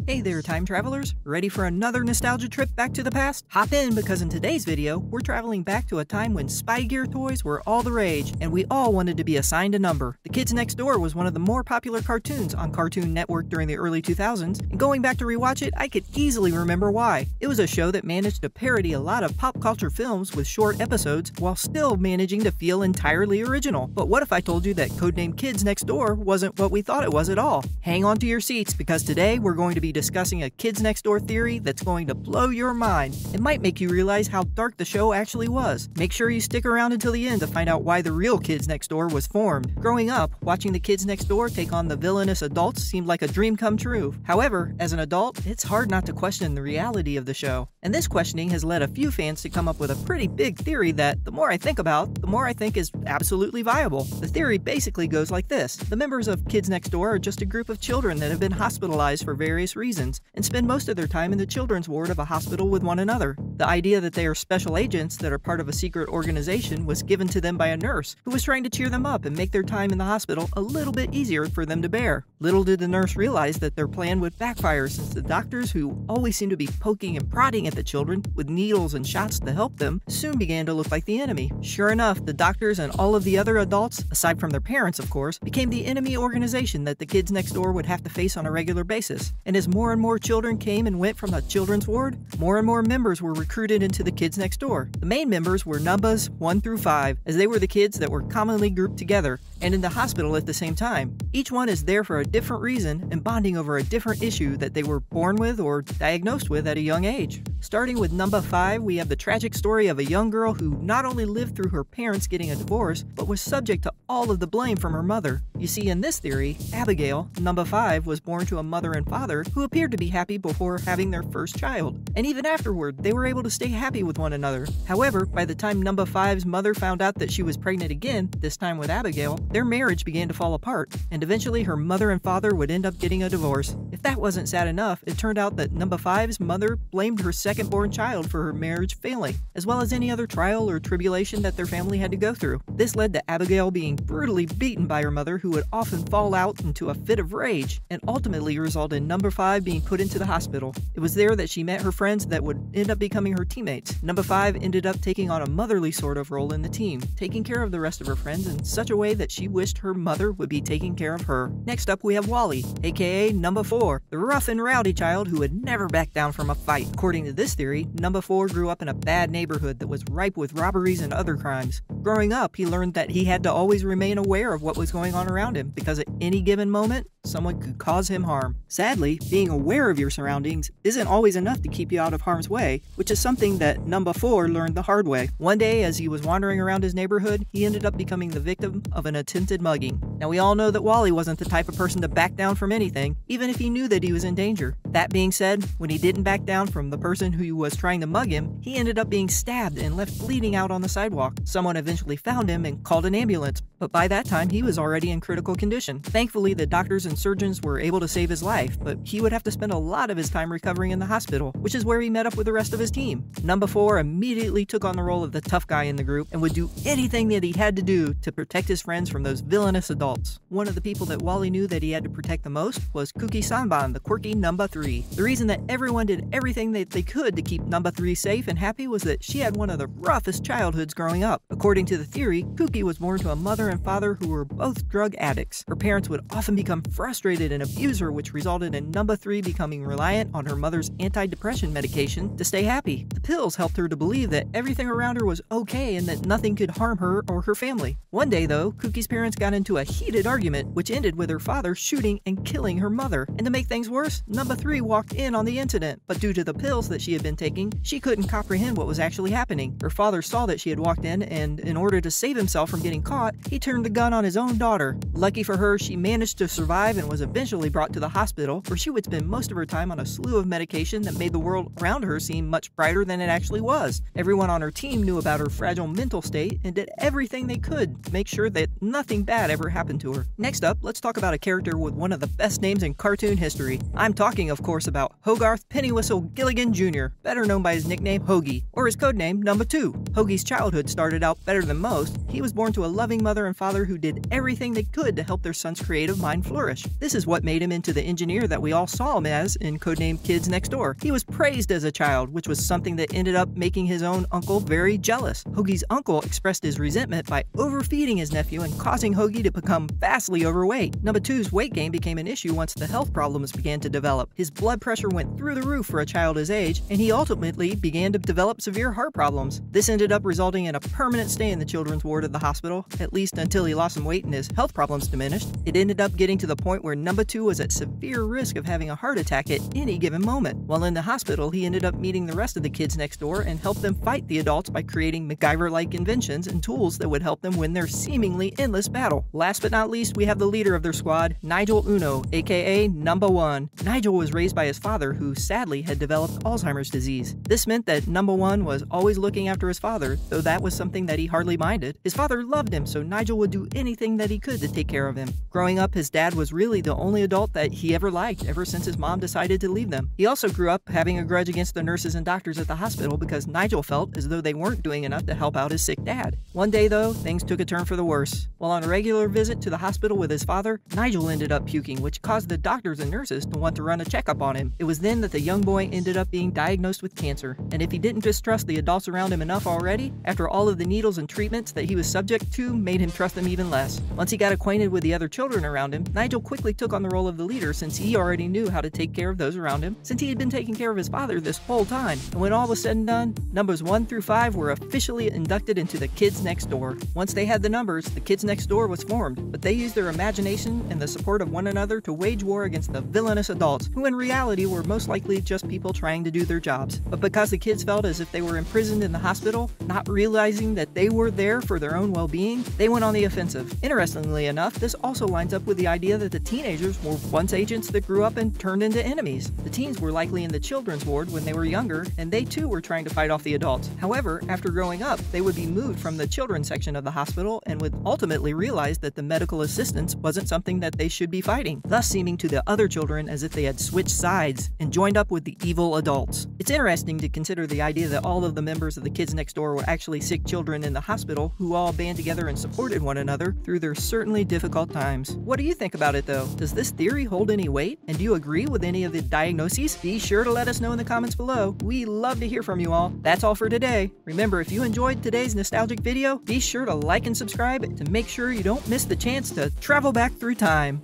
Hey there, time travelers! Ready for another nostalgia trip back to the past? Hop in, because in today's video, we're traveling back to a time when Spy Gear toys were all the rage, and we all wanted to be assigned a number. The Kids Next Door was one of the more popular cartoons on Cartoon Network during the early 2000s, and going back to rewatch it, I could easily remember why. It was a show that managed to parody a lot of pop culture films with short episodes, while still managing to feel entirely original. But what if I told you that codenamed Kids Next Door wasn't what we thought it was at all? Hang on to your seats, because today we're going to be discussing a Kids Next Door theory that's going to blow your mind. It might make you realize how dark the show actually was. Make sure you stick around until the end to find out why the real Kids Next Door was formed. Growing up, watching the Kids Next Door take on the villainous adults seemed like a dream come true. However, as an adult, it's hard not to question the reality of the show. And this questioning has led a few fans to come up with a pretty big theory that, the more I think about, the more I think is absolutely viable. The theory basically goes like this. The members of Kids Next Door are just a group of children that have been hospitalized for various reasons, and spend most of their time in the children's ward of a hospital with one another. The idea that they are special agents that are part of a secret organization was given to them by a nurse who was trying to cheer them up and make their time in the hospital a little bit easier for them to bear. Little did the nurse realize that their plan would backfire, since the doctors, who always seemed to be poking and prodding at the children with needles and shots to help them, soon began to look like the enemy. Sure enough, the doctors and all of the other adults, aside from their parents of course, became the enemy organization that the Kids Next Door would have to face on a regular basis. And as more and more children came and went from the children's ward, more and more members were recruited into the Kids Next Door. The main members were numbers 1 through 5, as they were the kids that were commonly grouped together and in the hospital at the same time. Each one is there for a different reason and bonding over a different issue that they were born with or diagnosed with at a young age. Starting with number 5, we have the tragic story of a young girl who not only lived through her parents getting a divorce, but was subject to all of the blame from her mother. You see, in this theory, Abigail, number 5, was born to a mother and father who appeared to be happy before having their first child, and even afterward, they were able to stay happy with one another. However, by the time number 5's mother found out that she was pregnant again, this time with Abigail, their marriage began to fall apart, and eventually her mother and father would end up getting a divorce. If that wasn't sad enough, it turned out that number 5's mother blamed her second-born child for her marriage failing, as well as any other trial or tribulation that their family had to go through. This led to Abigail being brutally beaten by her mother, who would often fall out into a fit of rage, and ultimately result in number 5 being put into the hospital. It was there that she met her friends that would end up becoming her teammates. Number 5 ended up taking on a motherly sort of role in the team, taking care of the rest of her friends in such a way that she wished her mother would be taking care of her. Next up, we have Wally, aka number 4, the rough and rowdy child who would never back down from a fight. According to this theory, number 4 grew up in a bad neighborhood that was ripe with robberies and other crimes. Growing up, he learned that he had to always remain aware of what was going on around him, because at any given moment, someone could cause him harm. Sadly, being aware of your surroundings isn't always enough to keep you out of harm's way, which is something that number 4 learned the hard way. One day, as he was wandering around his neighborhood, he ended up becoming the victim of an attempted mugging. Now, we all know that Wally wasn't the type of person to back down from anything, even if he knew that he was in danger. That being said, when he didn't back down from the person who was trying to mug him, he ended up being stabbed and left bleeding out on the sidewalk. Someone eventually found him and called an ambulance, but by that time he was already in critical condition. Thankfully, the doctors and surgeons were able to save his life, but he would have to spend a lot of his time recovering in the hospital, which is where he met up with the rest of his team. Number 4 immediately took on the role of the tough guy in the group and would do anything that he had to do to protect his friends from those villainous adults. One of the people that Wally knew that he had to protect the most was Cookie Sanban, the quirky number 3. The reason that everyone did everything that they could to keep number 3 safe and happy was that she had one of the roughest childhoods growing up. According to the theory, Cookie was born to a mother and father who were both drug addicts. Her parents would often become frustrated and abuse her, which resulted in number 3 becoming reliant on her mother's antidepressant medication to stay happy. The pills helped her to believe that everything around her was okay and that nothing could harm her or her family. One day though, Cookie's parents got into a heated argument, which ended with her father shooting and killing her mother. And to make things worse, number 3 walked in on the incident, but due to the pills that she had been taking, she couldn't comprehend what was actually happening. Her father saw that she had walked in, and in order to save himself from getting caught, he turned the gun on his own daughter. Lucky for her, she managed to survive and was eventually brought to the hospital, where she would spend most of her time on a slew of medication that made the world around her seem much brighter than it actually was. Everyone on her team knew about her fragile mental state and did everything they could to make sure that nothing bad ever happened to her. Next up, let's talk about a character with one of the best names in cartoon history. history. I'm talking, of course, about Hogarth Pennywhistle Gilligan Jr., better known by his nickname Hoagie, or his codename Number 2. Hoagie's childhood started out better than most. He was born to a loving mother and father who did everything they could to help their son's creative mind flourish. This is what made him into the engineer that we all saw him as in codename Kids Next Door. He was praised as a child, which was something that ended up making his own uncle very jealous. Hoagie's uncle expressed his resentment by overfeeding his nephew and causing Hoagie to become vastly overweight. Number 2's weight gain became an issue once the health problems began to develop. His blood pressure went through the roof for a child his age, and he ultimately began to develop severe heart problems. This ended up resulting in a permanent stay in the children's ward of the hospital, at least until he lost some weight and his health problems diminished. It ended up getting to the point where Number 2 was at severe risk of having a heart attack at any given moment. While in the hospital, he ended up meeting the rest of the kids next door and helped them fight the adults by creating MacGyver-like inventions and tools that would help them win their seemingly endless battle. Last but not least, we have the leader of their squad, Nigel Uno, aka Number 1. Nigel was raised by his father, who sadly had developed Alzheimer's disease. This meant that Number 1 was always looking after his father, though that was something that he hardly minded. His father loved him, so Nigel would do anything that he could to take care of him. Growing up, his dad was really the only adult that he ever liked ever since his mom decided to leave them. He also grew up having a grudge against the nurses and doctors at the hospital because Nigel felt as though they weren't doing enough to help out his sick dad. One day, though, things took a turn for the worse. While on a regular visit to the hospital with his father, Nigel ended up puking, which caused the doctors and nurses to want to run a checkup on him. It was then that the young boy ended up being diagnosed with cancer, and if he didn't distrust the adults around him enough already, after all of the needles and treatments that he was subject to made him trust them even less. Once he got acquainted with the other children around him, Nigel quickly took on the role of the leader since he already knew how to take care of those around him, since he had been taking care of his father this whole time. And when all was said and done, numbers 1 through 5 were officially inducted into the Kids Next Door. Once they had the numbers, the Kids Next Door was formed, but they used their imagination and the support of one another to wage war against the villainous adults, who in reality were most likely just people trying to do their jobs. But because the kids felt as if they were imprisoned in the hospital, not realizing that they were there for their own well-being, they went on the offensive. Interestingly enough, this also lines up with the idea that the teenagers were once agents that grew up and turned into enemies. The teens were likely in the children's ward when they were younger, and they too were trying to fight off the adults. However, after growing up, they would be moved from the children's section of the hospital and would ultimately realize that the medical assistance wasn't something that they should be fighting, thus seeming to the other children as if they had switched sides and joined up with the evil adults. It's interesting to consider the idea that all of the members of the Kids Next Door were actually sick children in the hospital who all band together and supported one another through their certainly difficult times. What do you think about it though? Does this theory hold any weight? And do you agree with any of the diagnoses? Be sure to let us know in the comments below. We love to hear from you all. That's all for today. Remember, if you enjoyed today's nostalgic video, be sure to like and subscribe to make sure you don't miss the chance to travel back through time.